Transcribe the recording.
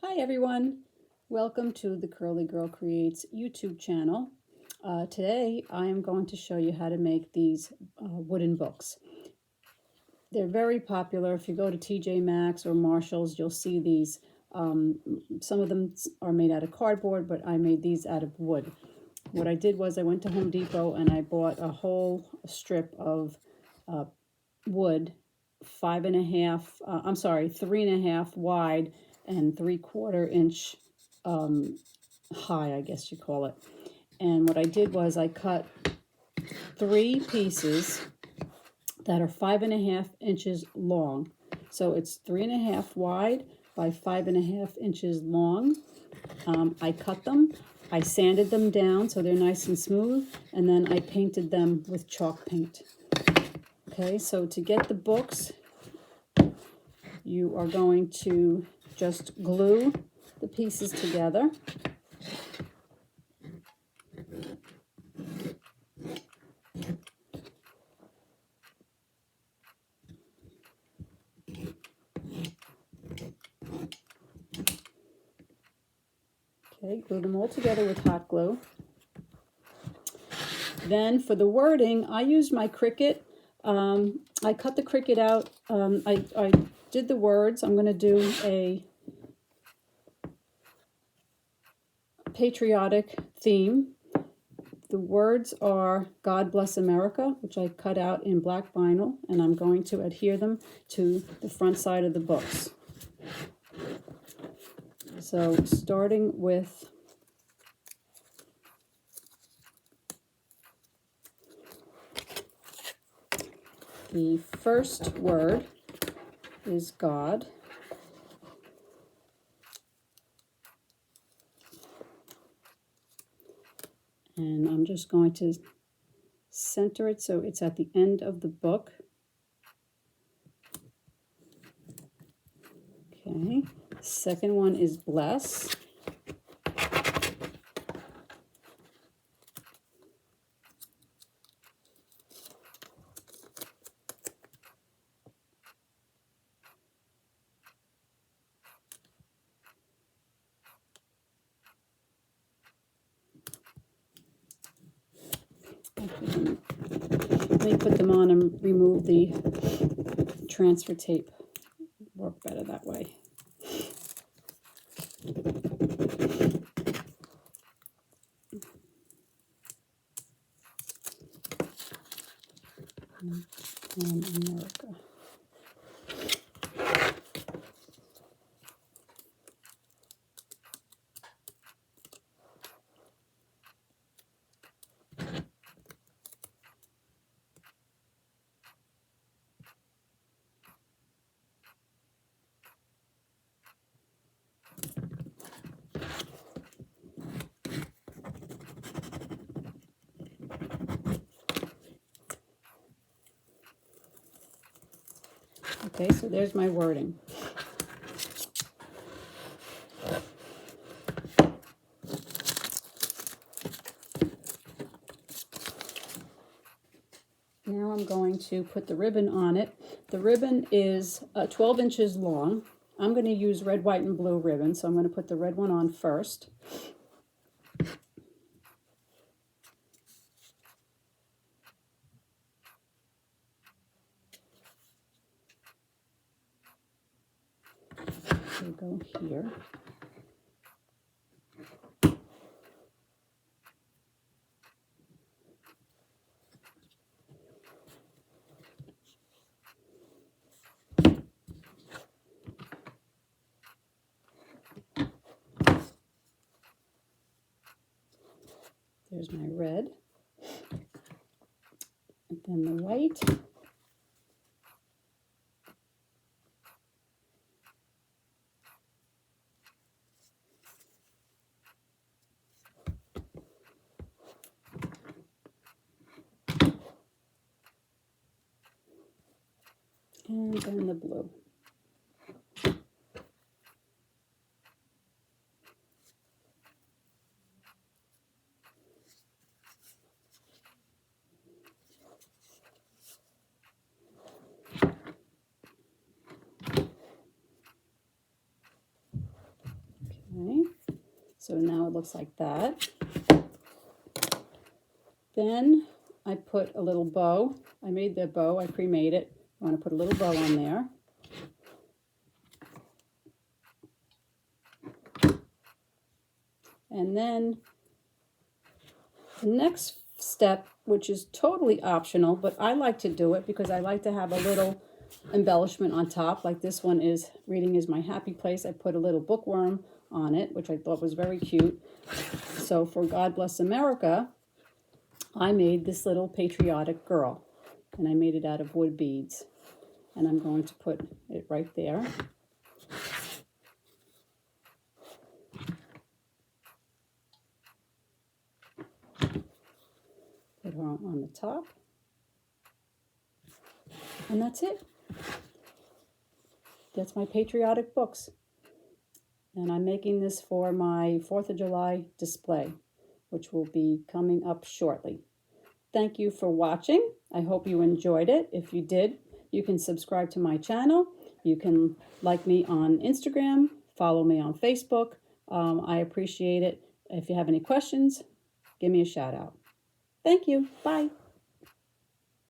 Hi everyone, welcome to the Curly Girl Creates YouTube channel. Today I am going to show you how to make these wooden books. They're very popular. If you go to TJ Maxx or Marshall's, you'll see these. Some of them are made out of cardboard, but I made these out of wood. What I did was I went to Home Depot and I bought a whole strip of wood, 3.5 wide and 3/4 inch high, I guess you call it. And what I did was I cut 3 pieces that are 5.5 inches long. So it's 3.5 wide by 5.5 inches long. I cut them, I sanded them down so they're nice and smooth, and then I painted them with chalk paint. Okay, so to get the books, you are going to just glue the pieces together. Okay, glue them all together with hot glue. Then for the wording, I used my Cricut. I cut the Cricut out. I did the words. I'm going to do a patriotic theme. The words are God Bless America, which I cut out in black vinyl, and I'm going to adhere them to the front side of the books. So starting with the first word is God. And I'm just going to center it so it's at the end of the book. Okay, second one is bless. Let me put them on and remove the transfer tape. Work better that way. And America. Okay, so there's my wording. Now I'm going to put the ribbon on it. The ribbon is 12 inches long. I'm going to use red, white, and blue ribbon, so I'm going to put the red one on first. So go here. There's my red, and then the white, and then the blue. Okay, so now it looks like that. Then I put a little bow. I made the bow, I pre-made it. I want to put a little bow on there. And then the next step, which is totally optional, but I like to do it because I like to have a little embellishment on top. Like this one is Reading is My Happy Place. I put a little bookworm on it, which I thought was very cute. So for God Bless America, I made this little patriotic girl, and I made it out of wood beads. And I'm going to put it right there. Put her on the top. And that's it. That's my patriotic books. And I'm making this for my 4th of July display, which will be coming up shortly. Thank you for watching. I hope you enjoyed it. If you did, you can subscribe to my channel. You can like me on Instagram, follow me on Facebook. I appreciate it. If you have any questions, give me a shout out. Thank you. Bye.